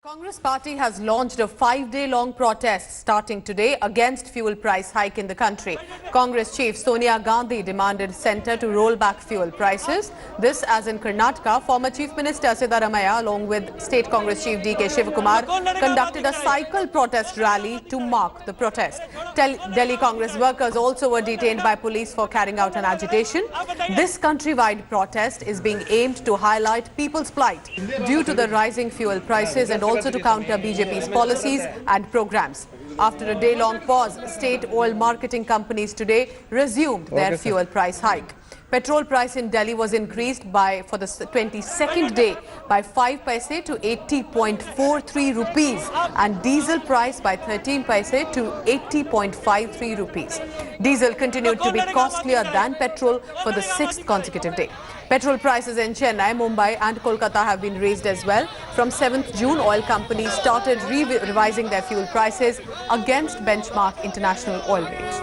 Congress party has launched a 5-day-long protest starting today against fuel price hike in the country. Congress chief Sonia Gandhi demanded centre to roll back fuel prices. This as in Karnataka, former Chief Minister Siddaramaiah along with State Congress Chief D.K. Shivakumar conducted a cycle protest rally to mark the protest. Delhi Congress workers also were detained by police for carrying out an agitation. This countrywide protest is being aimed to highlight people's plight due to the rising fuel prices and also to counter BJP's policies and programs. After a day-long pause, state oil marketing companies today resumed their fuel price hike. Petrol price in Delhi was increased for the 22nd day by 5 paise to 80.43 rupees and diesel price by 13 paise to 80.53 rupees. Diesel continued to be costlier than petrol for the 6th consecutive day. Petrol prices in Chennai, Mumbai and Kolkata have been raised as well. From 7th June, oil companies started revising their fuel prices against benchmark international oil rates.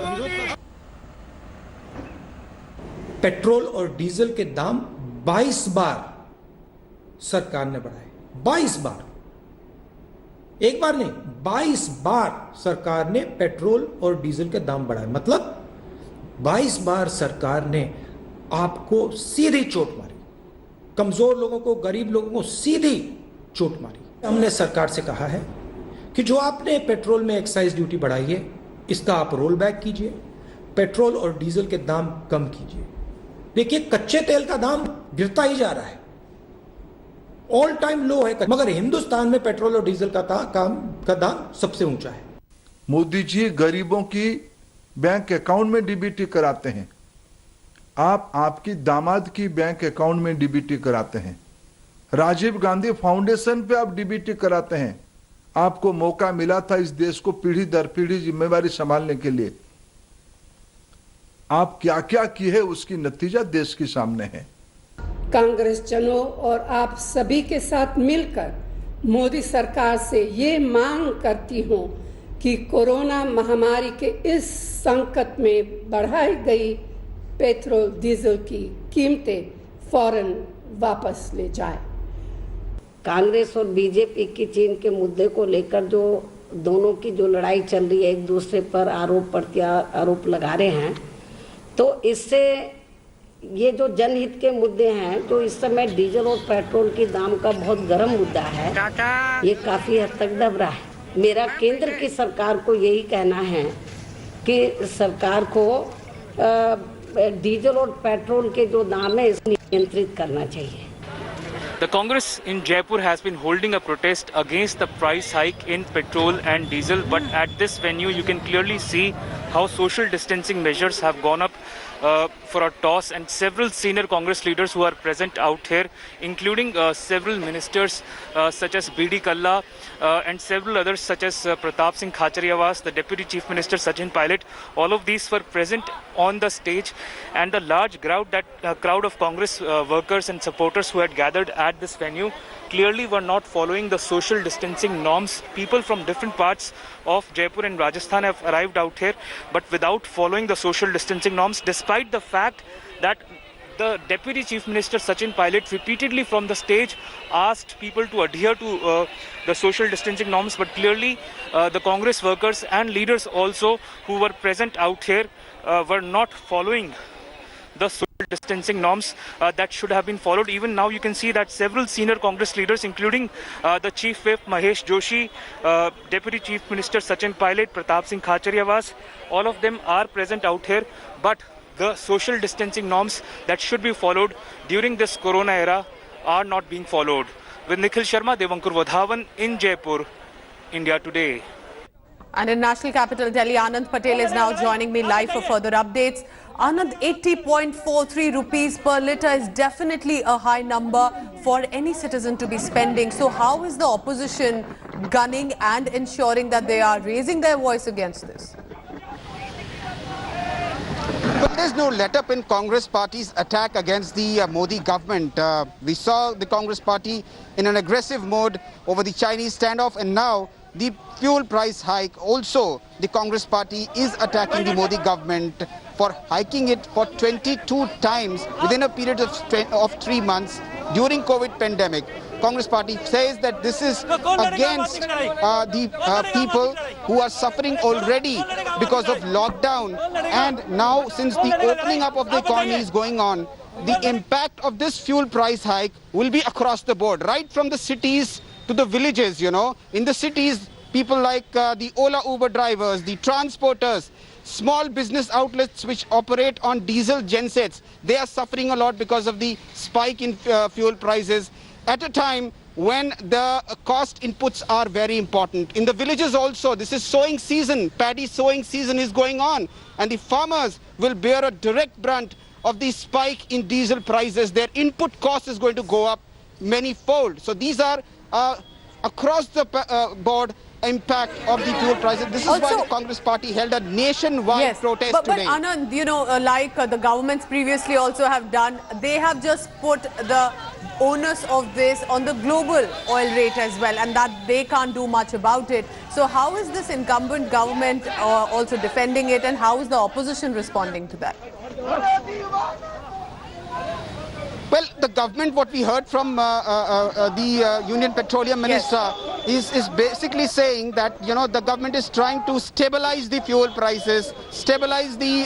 Petrol और diesel के दाम 22 बार सरकार ने बढ़ाए। 22 बार, एक बार नहीं, 22 बार सरकार ने पेट्रोल और डीजल के दाम बढ़ाए। मतलब 22 बार सरकार ने आपको सीधी चोट मारी, कमजोर लोगों को, गरीब लोगों को सीधी चोट मारी। हमने सरकार से कहा है कि जो आपने पेट्रोल में एक्साइज ड्यूटी बढ़ाई है, इसका आप रोल बैक कीजिए, पेट्रोल और डीजल के दाम कम कीजिए। देखिए, कच्चे तेल का दाम गिरता ही जा रहा है, ऑल टाइम लो है, मगर हिंदुस्तान में पेट्रोल और डीजल का दाम सबसे ऊंचा है। मोदी जी गरीबों की बैंक अकाउंट में डीबीटी कराते हैं, आपकी दामाद की बैंक अकाउंट में डीबीटी कराते हैं, राजीव गांधी फाउंडेशन पे आप डीबीटी कराते हैं। आपको मौका मिला था इस देश को पीढ़ी दर पीढ़ी जिम्मेवारी संभालने के लिए। आप क्या क्या किए हैं उसकी नतीजा देश के सामने है। कांग्रेस जनों और आप सभी के साथ मिलकर मोदी सरकार से ये मांग करती हूं कि कोरोना महामारी के इस संकट में बढ़ाई गई पेट्रोल डीजल की कीमतें फौरन वापस ले जाए। कांग्रेस और बीजेपी की चीन के मुद्दे को लेकर जो दोनों की जो लड़ाई चल रही है, एक दूसरे पर आरोप लगा रहे हैं, तो इससे ये जो जनहित के मुद्दे हैं, जो इस समय डीजल और पेट्रोल की दाम का बहुत गर्म मुद्दा है, ये काफ़ी हद तक दब रहा है। मेरा केंद्र की सरकार को यही कहना है कि सरकार को डीजल और पेट्रोल के जो दाम है इसे नियंत्रित करना चाहिए। The Congress in Jaipur has been holding a protest against the price hike in petrol and diesel, but at this venue you can clearly see how social distancing measures have gone up for a toss, and several senior Congress leaders who are present out here, including several ministers such as B.D. Kalla and several others such as Pratap Singh Khachariawas, the Deputy Chief Minister Sachin Pilot. All of these were present on the stage, and the large crowd of Congress workers and supporters who had gathered at this venue clearly were not following the social distancing norms. People from different parts of Jaipur and Rajasthan have arrived out here, but without following the social distancing norms, despite the fact that the Deputy Chief Minister Sachin Pilot repeatedly from the stage asked people to adhere to the social distancing norms, but clearly the Congress workers and leaders also who were present out here were not following the social distancing norms that should have been followed. Even now you can see that several senior Congress leaders, including the Chief Whip Mahesh Joshi, Deputy Chief Minister Sachin Pilot, Pratap Singh Khachariawas, all of them are present out here, but the social distancing norms that should be followed during this corona era are not being followed. With Nikhil Sharma, Devankur Wadhawan in Jaipur, India Today. And in national capital Delhi, Anand Patel is now joining me live for further updates. Anand, 80.43 rupees per litre is definitely a high number for any citizen to be spending. So how is the opposition gunning and ensuring that they are raising their voice against this? But there's no let-up in Congress Party's attack against the Modi government. We saw the Congress Party in an aggressive mode over the Chinese standoff, and now the fuel price hike. Also, the Congress Party is attacking the Modi government for hiking it for 22 times within a period of 3 months during COVID pandemic. Congress Party says that this is against the people who are suffering already because of lockdown, and now since the opening up of the economy is going on, the impact of this fuel price hike will be across the board, right from the cities to the villages. You know, in the cities, people like the Ola Uber drivers, the transporters, small business outlets which operate on diesel gensets, they are suffering a lot because of the spike in fuel prices at a time when the cost inputs are very important. In the villages also, this is sowing season, paddy sowing season is going on, and the farmers will bear a direct brunt of the spike in diesel prices. Their input cost is going to go up many-fold. So these are across the board impact of the fuel prices. This is why the Congress Party held a nationwide protest today. But Anand, you know, like the governments previously also have done, they have just put the onus of this on the global oil rate as well, and that they can't do much about it. So how is this incumbent government also defending it, and how is the opposition responding to that? Well, the government, what we heard from the Union Petroleum Minister is basically saying that, you know, the government is trying to stabilize the fuel prices, stabilize the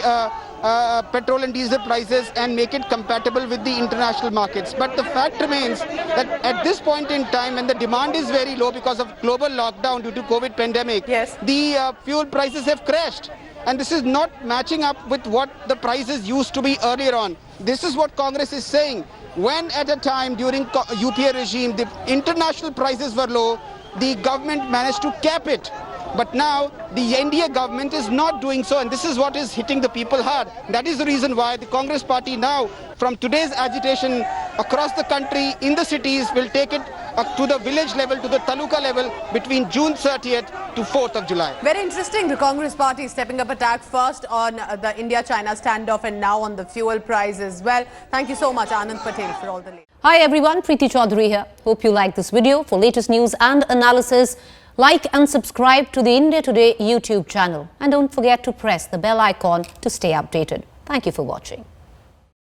petrol and diesel prices, and make it compatible with the international markets. But the fact remains that at this point in time, when the demand is very low because of global lockdown due to COVID pandemic, the fuel prices have crashed. And this is not matching up with what the prices used to be earlier on. This is what Congress is saying. When at a time during UPA regime, the international prices were low, the government managed to cap it. But now the NDA government is not doing so, and this is what is hitting the people hard. That is the reason why the Congress Party now, from today's agitation across the country, in the cities, will take it to the village level, to the taluka level, between June 30th to 4th of July. Very interesting. The Congress Party is stepping up attack first on the India-China standoff and now on the fuel price as well. Thank you so much, Anand Patel, for all the latest. Hi everyone, Preeti Chaudhary here. Hope you like this video. For latest news and analysis, like and subscribe to the India Today YouTube channel. And don't forget to press the bell icon to stay updated. Thank you for watching.